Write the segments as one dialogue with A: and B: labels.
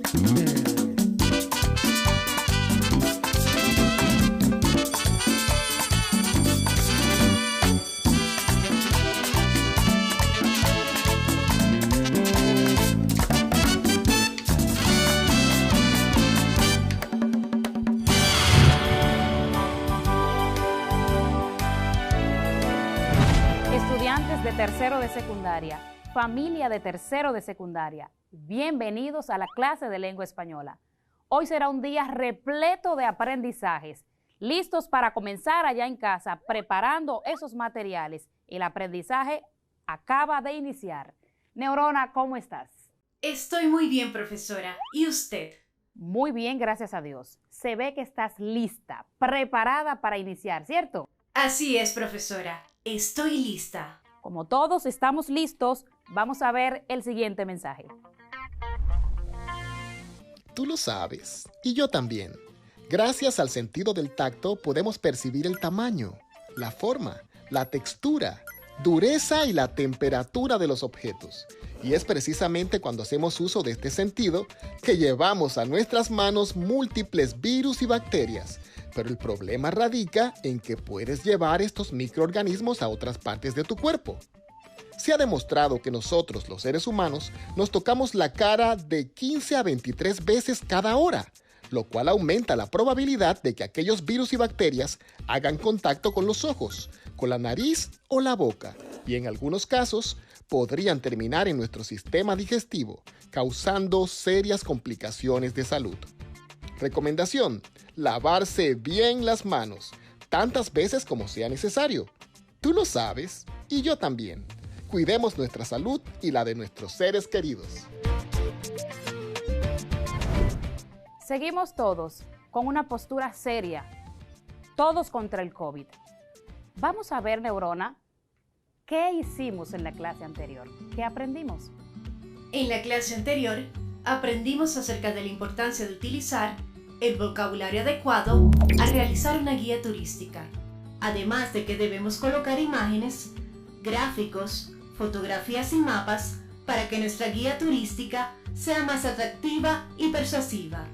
A: Estudiantes de tercero de secundaria, familia de tercero de secundaria, bienvenidos a la clase de lengua española. Hoy será un día repleto de aprendizajes, listos para comenzar allá en casa preparando esos materiales. El aprendizaje acaba de iniciar. Neurona, ¿cómo estás?
B: Estoy muy bien, profesora. ¿Y usted?
A: Muy bien, gracias a Dios. Se ve que estás lista, preparada para iniciar, ¿cierto?
B: Así es, profesora. Estoy lista.
A: Como todos estamos listos, vamos a ver el siguiente mensaje.
C: Tú lo sabes, y yo también. Gracias al sentido del tacto podemos percibir el tamaño, la forma, la textura, dureza y la temperatura de los objetos. Y es precisamente cuando hacemos uso de este sentido que llevamos a nuestras manos múltiples virus y bacterias. Pero el problema radica en que puedes llevar estos microorganismos a otras partes de tu cuerpo. Se ha demostrado que nosotros, los seres humanos, nos tocamos la cara de 15 a 23 veces cada hora, lo cual aumenta la probabilidad de que aquellos virus y bacterias hagan contacto con los ojos, con la nariz o la boca, y en algunos casos podrían terminar en nuestro sistema digestivo, causando serias complicaciones de salud. Recomendación: lavarse bien las manos, tantas veces como sea necesario. Tú lo sabes, y yo también. Cuidemos nuestra salud y la de nuestros seres queridos.
A: Seguimos todos con una postura seria, todos contra el COVID. Vamos a ver, Neurona, ¿qué hicimos en la clase anterior? ¿Qué aprendimos?
B: En la clase anterior, aprendimos acerca de la importancia de utilizar el vocabulario adecuado al realizar una guía turística, además de que debemos colocar imágenes, gráficos, fotografías y mapas para que nuestra guía turística sea más atractiva y persuasiva,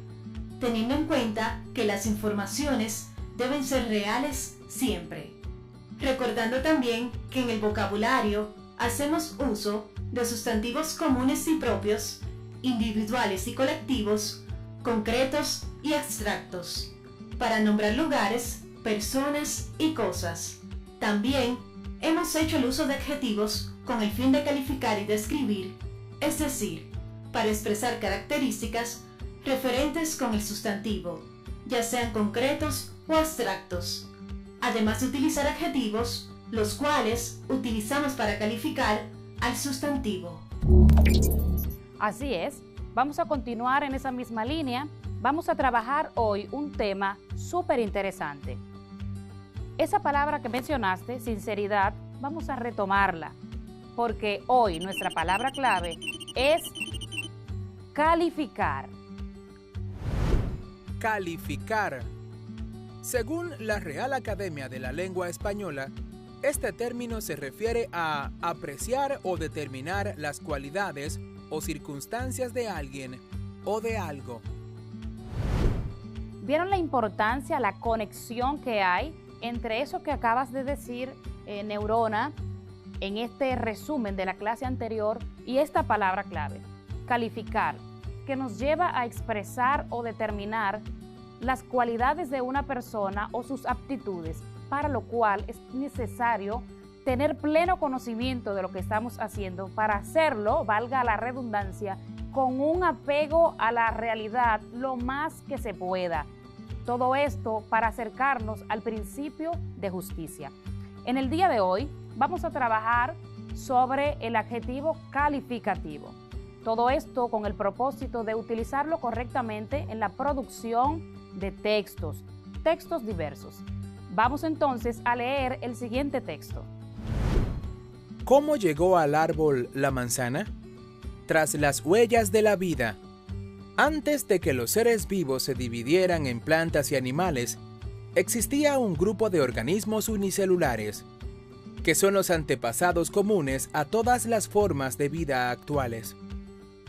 B: teniendo en cuenta que las informaciones deben ser reales siempre. Recordando también que en el vocabulario hacemos uso de sustantivos comunes y propios, individuales y colectivos, concretos y abstractos, para nombrar lugares, personas y cosas. También hemos hecho el uso de adjetivos con el fin de calificar y describir, es decir, para expresar características referentes con el sustantivo, ya sean concretos o abstractos, además de utilizar adjetivos, los cuales utilizamos para calificar al sustantivo.
A: Así es, vamos a continuar en esa misma línea. Vamos a trabajar hoy un tema súper interesante. Esa palabra que mencionaste, sinceridad, vamos a retomarla, porque hoy nuestra palabra clave es calificar.
D: Calificar. Según la Real Academia de la Lengua Española, este término se refiere a apreciar o determinar las cualidades o circunstancias de alguien o de algo.
A: ¿Vieron la importancia, la conexión que hay entre eso que acabas de decir, Neurona, en este resumen de la clase anterior y esta palabra clave, calificar, que nos lleva a expresar o determinar las cualidades de una persona o sus aptitudes, para lo cual es necesario tener pleno conocimiento de lo que estamos haciendo para hacerlo, valga la redundancia, con un apego a la realidad lo más que se pueda. Todo esto para acercarnos al principio de justicia. En el día de hoy vamos a trabajar sobre el adjetivo calificativo. Todo esto con el propósito de utilizarlo correctamente en la producción de textos diversos. Vamos entonces a leer el siguiente texto.
D: ¿Cómo llegó al árbol la manzana? Tras las huellas de la vida. Antes de que los seres vivos se dividieran en plantas y animales, existía un grupo de organismos unicelulares, que son los antepasados comunes a todas las formas de vida actuales.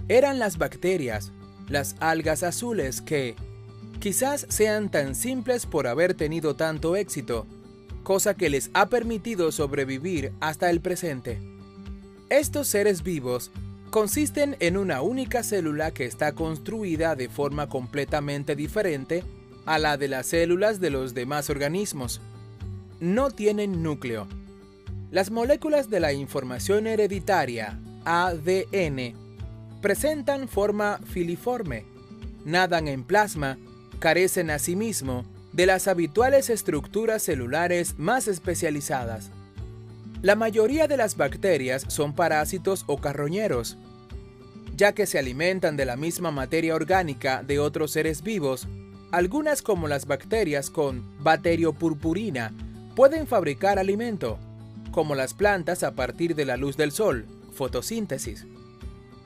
D: Eran las bacterias, las algas azules que quizás sean tan simples por haber tenido tanto éxito, cosa que les ha permitido sobrevivir hasta el presente. Estos seres vivos consisten en una única célula que está construida de forma completamente diferente a la de las células de los demás organismos. No tienen núcleo. Las moléculas de la información hereditaria, ADN, presentan forma filiforme, nadan en plasma, carecen asimismo de las habituales estructuras celulares más especializadas. La mayoría de las bacterias son parásitos o carroñeros, ya que se alimentan de la misma materia orgánica de otros seres vivos. Algunas, como las bacterias con bacteriopurpurina, pueden fabricar alimento, como las plantas a partir de la luz del sol, fotosíntesis.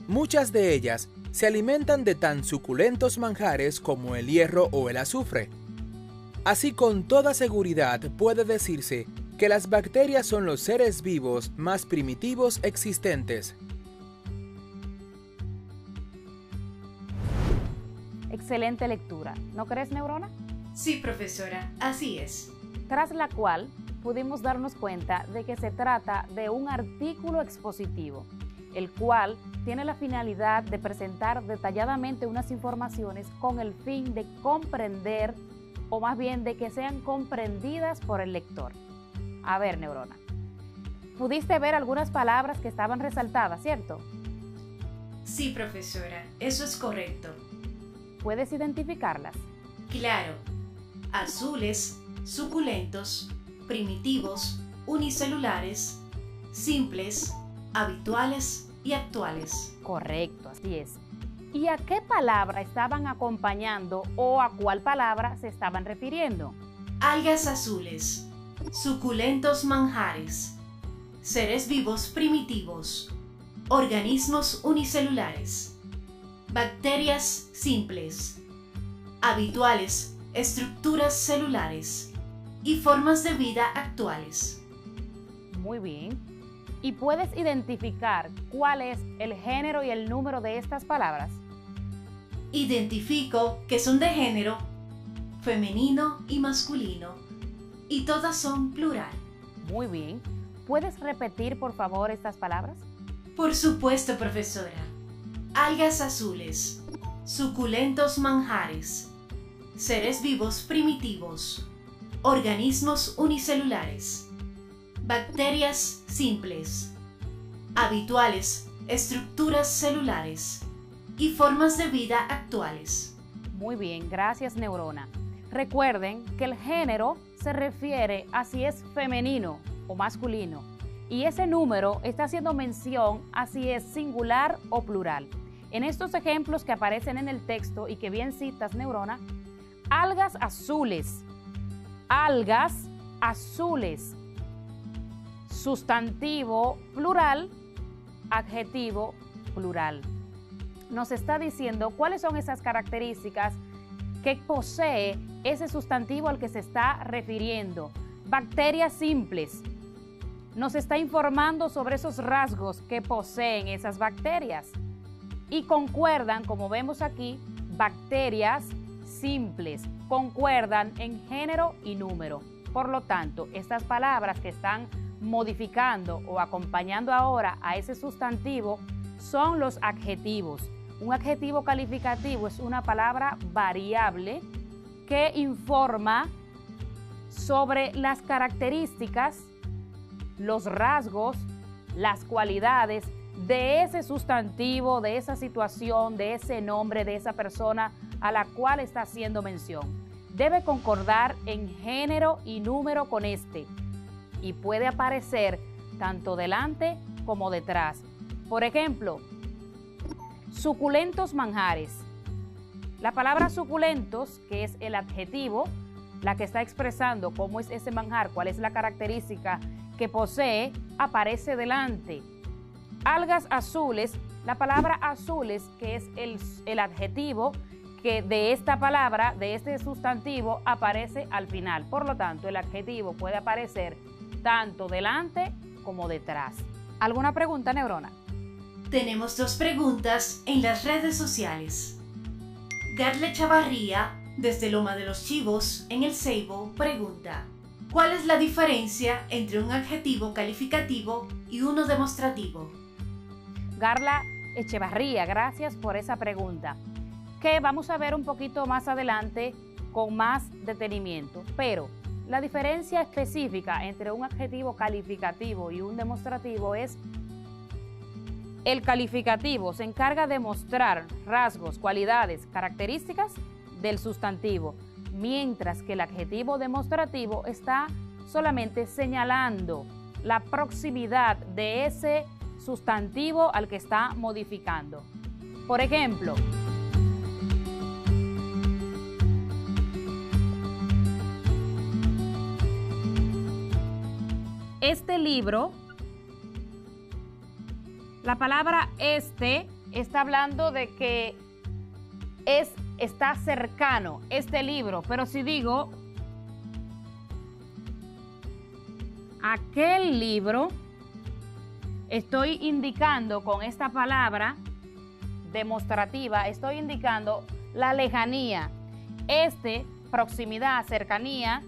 D: Muchas de ellas se alimentan de tan suculentos manjares como el hierro o el azufre. Así, con toda seguridad puede decirse que las bacterias son los seres vivos más primitivos existentes.
A: Excelente lectura, ¿no crees, Neurona?
B: Sí, profesora, así es.
A: Tras la cual pudimos darnos cuenta de que se trata de un artículo expositivo, el cual tiene la finalidad de presentar detalladamente unas informaciones con el fin de comprender, o más bien de que sean comprendidas por el lector. A ver, Neurona, pudiste ver algunas palabras que estaban resaltadas, ¿cierto?
B: Sí, profesora, eso es correcto.
A: ¿Puedes identificarlas?
B: Claro. Azules, suculentos, primitivos, unicelulares, simples, habituales y actuales.
A: Correcto, así es. ¿Y a qué palabra estaban acompañando o a cuál palabra se estaban refiriendo?
B: Algas azules, suculentos manjares, seres vivos primitivos, organismos unicelulares, bacterias simples, habituales, estructuras celulares y formas de vida actuales.
A: Muy bien. ¿Y puedes identificar cuál es el género y el número de estas palabras?
B: Identifico que son de género femenino y masculino y todas son plural.
A: Muy bien. ¿Puedes repetir, por favor, estas palabras?
B: Por supuesto, profesora. Algas azules, suculentos manjares, seres vivos primitivos, organismos unicelulares, bacterias simples, habituales, estructuras celulares y formas de vida actuales.
A: Muy bien, gracias, Neurona. Recuerden que el género se refiere a si es femenino o masculino, y ese número está haciendo mención a si es singular o plural. En estos ejemplos que aparecen en el texto y que bien citas, Neurona, algas azules, sustantivo plural, adjetivo plural. Nos está diciendo cuáles son esas características que posee ese sustantivo al que se está refiriendo. Bacterias simples. Nos está informando sobre esos rasgos que poseen esas bacterias. Y concuerdan, como vemos aquí, bacterias simples. Concuerdan en género y número. Por lo tanto, estas palabras que están modificando o acompañando ahora a ese sustantivo son los adjetivos. Un adjetivo calificativo es una palabra variable que informa sobre las características, los rasgos, las cualidades de ese sustantivo, de esa situación, de ese nombre, de esa persona a la cual está haciendo mención. Debe concordar en género y número con este y puede aparecer tanto delante como detrás. Por ejemplo, suculentos manjares. La palabra suculentos, que es el adjetivo, la que está expresando cómo es ese manjar, cuál es la característica que posee, aparece delante. Algas azules, la palabra azules, que es el adjetivo que de esta palabra, de este sustantivo, aparece al final. Por lo tanto, el adjetivo puede aparecer tanto delante como detrás. ¿Alguna pregunta, Neurona?
B: Tenemos dos preguntas en las redes sociales. Garla Chavarría, desde Loma de los Chivos, en El Ceibo, pregunta: ¿cuál es la diferencia entre un adjetivo calificativo y uno demostrativo?
A: Garla Echevarría, gracias por esa pregunta, que vamos a ver un poquito más adelante con más detenimiento. Pero la diferencia específica entre un adjetivo calificativo y un demostrativo es: el calificativo se encarga de mostrar rasgos, cualidades, características del sustantivo, mientras que el adjetivo demostrativo está solamente señalando la proximidad de ese sustantivo al que está modificando. Por ejemplo, este libro, la palabra este está hablando de que está cercano este libro, pero si digo aquel libro, estoy indicando con esta palabra demostrativa, estoy indicando la lejanía. Este, proximidad, cercanía;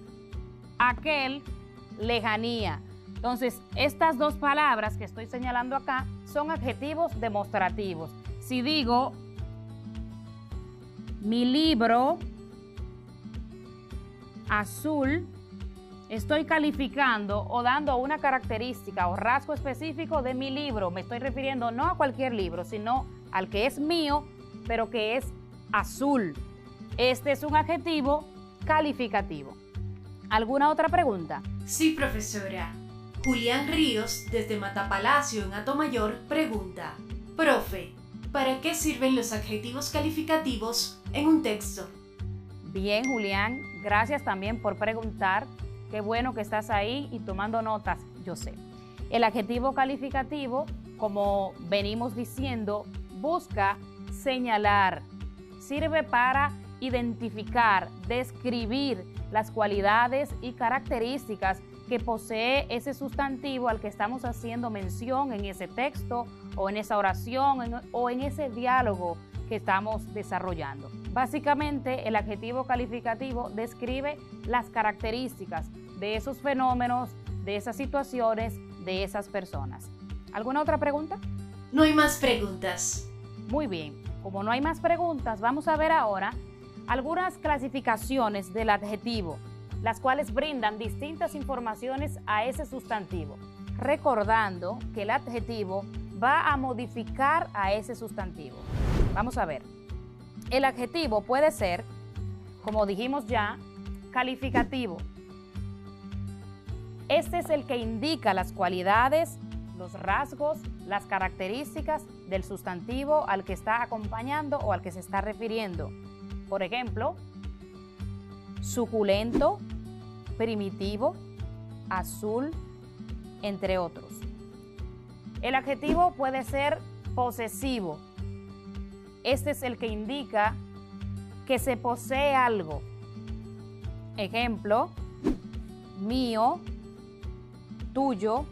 A: aquel, lejanía. Entonces, estas dos palabras que estoy señalando acá son adjetivos demostrativos. Si digo mi libro azul, estoy calificando o dando una característica o rasgo específico de mi libro. Me estoy refiriendo no a cualquier libro, sino al que es mío, pero que es azul. Este es un adjetivo calificativo. ¿Alguna otra pregunta?
B: Sí, profesora. Julián Ríos, desde Matapalacio, en Atomayor, pregunta: profe, ¿para qué sirven los adjetivos calificativos en un texto?
A: Bien, Julián, gracias también por preguntar. Qué bueno que estás ahí y tomando notas, yo sé. El adjetivo calificativo, como venimos diciendo, busca señalar, sirve para identificar, describir las cualidades y características que posee ese sustantivo al que estamos haciendo mención en ese texto o en esa oración o en ese diálogo que estamos desarrollando. Básicamente, el adjetivo calificativo describe las características de esos fenómenos, de esas situaciones, de esas personas. ¿Alguna otra pregunta?
B: No hay más preguntas.
A: Muy bien, como no hay más preguntas, vamos a ver ahora algunas clasificaciones del adjetivo, las cuales brindan distintas informaciones a ese sustantivo, recordando que el adjetivo va a modificar a ese sustantivo. Vamos a ver. El adjetivo puede ser, como dijimos ya, calificativo. Este es el que indica las cualidades, los rasgos, las características del sustantivo al que está acompañando o al que se está refiriendo. Por ejemplo, suculento, primitivo, azul, entre otros. El adjetivo puede ser posesivo. Este es el que indica que se posee algo. Ejemplo, mío, tuyo,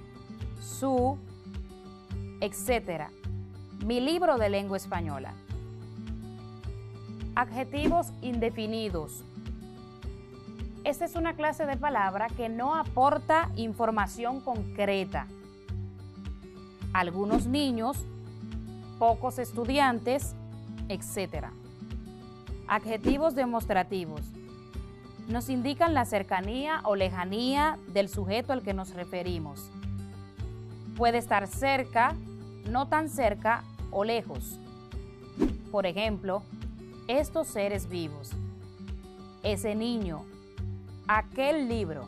A: su, etc. Mi libro de lengua española. Adjetivos indefinidos. Esta es una clase de palabra que no aporta información concreta. Algunos niños, pocos estudiantes, etc. Adjetivos demostrativos. Nos indican la cercanía o lejanía del sujeto al que nos referimos. Puede estar cerca, no tan cerca o lejos. Por ejemplo, estos seres vivos, ese niño, aquel libro.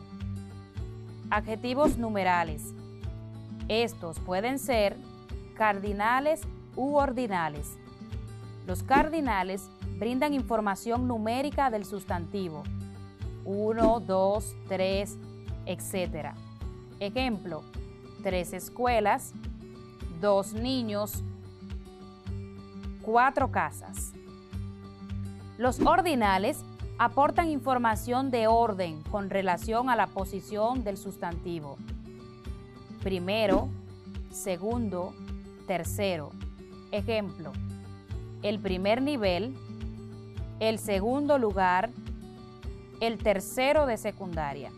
A: Adjetivos numerales. Estos pueden ser cardinales u ordinales. Los cardinales brindan información numérica del sustantivo. 1, 2, 3, etc. Ejemplo, 3 escuelas, 2 niños, 4 casas. Los ordinales aportan información de orden con relación a la posición del sustantivo. Primero, segundo, tercero. Ejemplo, el primer nivel, el segundo lugar, el tercero de secundaria.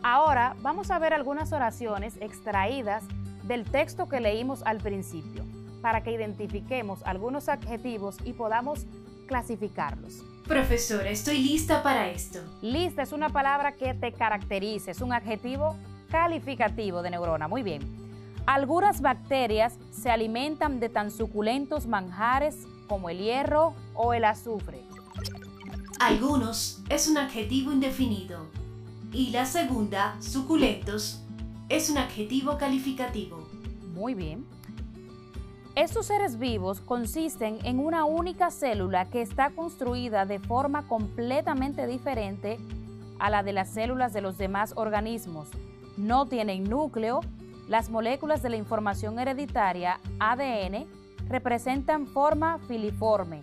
A: Ahora vamos a ver algunas oraciones extraídas del texto que leímos al principio, para que identifiquemos algunos adjetivos y podamos clasificarlos.
B: Profesora, estoy lista para esto.
A: Lista es una palabra que te caracteriza, es un adjetivo calificativo de neurona. Muy bien. Algunas bacterias se alimentan de tan suculentos manjares como el hierro o el azufre.
B: Algunos es un adjetivo indefinido. Y la segunda, suculentos, es un adjetivo calificativo.
A: Muy bien. Estos seres vivos consisten en una única célula que está construida de forma completamente diferente a la de las células de los demás organismos. No tienen núcleo. Las moléculas de la información hereditaria, ADN, representan forma filiforme,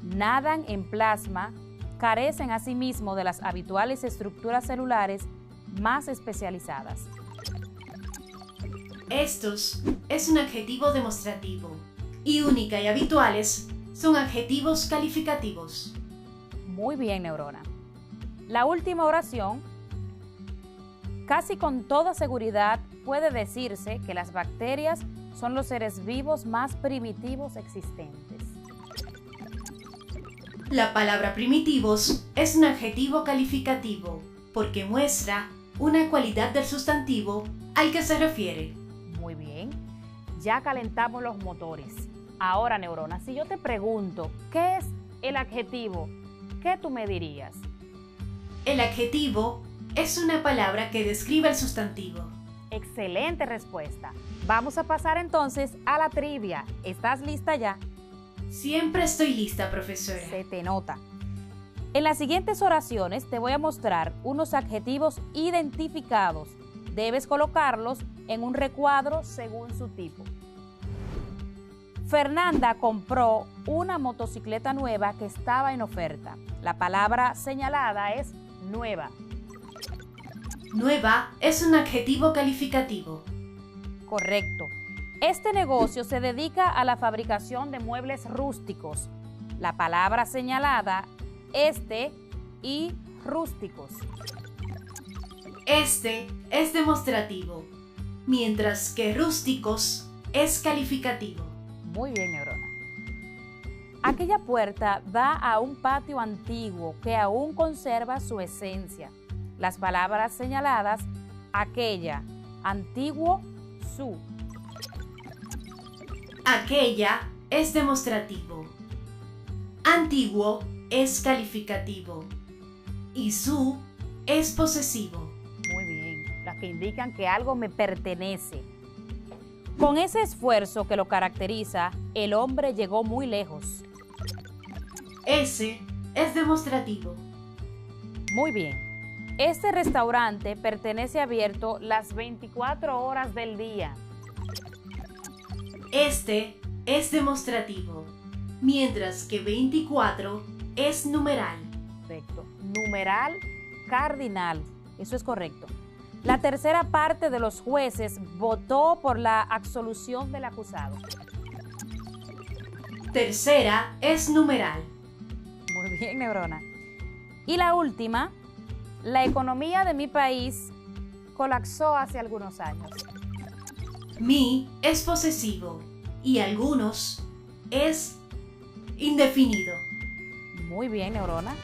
A: nadan en plasma, carecen asimismo de las habituales estructuras celulares más especializadas.
B: Estos es un adjetivo demostrativo y única y habituales son adjetivos calificativos.
A: Muy bien, neurona. La última oración, casi con toda seguridad puede decirse que las bacterias son los seres vivos más primitivos existentes.
B: La palabra primitivos es un adjetivo calificativo porque muestra una cualidad del sustantivo al que se refiere.
A: Muy bien, ya calentamos los motores. Ahora, neurona, si yo te pregunto, ¿qué es el adjetivo? ¿Qué tú me dirías?
B: El adjetivo es una palabra que describe el sustantivo.
A: Excelente respuesta. Vamos a pasar entonces a la trivia. ¿Estás lista ya?
B: Siempre estoy lista, profesora.
A: Se te nota. En las siguientes oraciones te voy a mostrar unos adjetivos identificados. Debes colocarlos en un recuadro según su tipo. Fernanda compró una motocicleta nueva que estaba en oferta. La palabra señalada es nueva.
B: Nueva es un adjetivo calificativo.
A: Correcto. Este negocio se dedica a la fabricación de muebles rústicos. La palabra señalada, y rústicos.
B: Este es demostrativo, mientras que rústicos es calificativo.
A: Muy bien, neurona. Aquella puerta da a un patio antiguo que aún conserva su esencia. Las palabras señaladas, aquella, antiguo, su.
B: Aquella es demostrativo. Antiguo es calificativo. Y su es posesivo.
A: Muy bien, las que indican que algo me pertenece. Con ese esfuerzo que lo caracteriza, el hombre llegó muy lejos.
B: Ese es demostrativo.
A: Muy bien. Este restaurante pertenece abierto las 24 horas del día.
B: Este es demostrativo, mientras que 24 es numeral.
A: Correcto. Numeral cardinal. Eso es correcto. La tercera parte de los jueces votó por la absolución del acusado.
B: Tercera es numeral.
A: Muy bien, neurona. Y la última, la economía de mi país colapsó hace algunos años.
B: Mi es posesivo y algunos es indefinido.
A: Muy bien, neurona.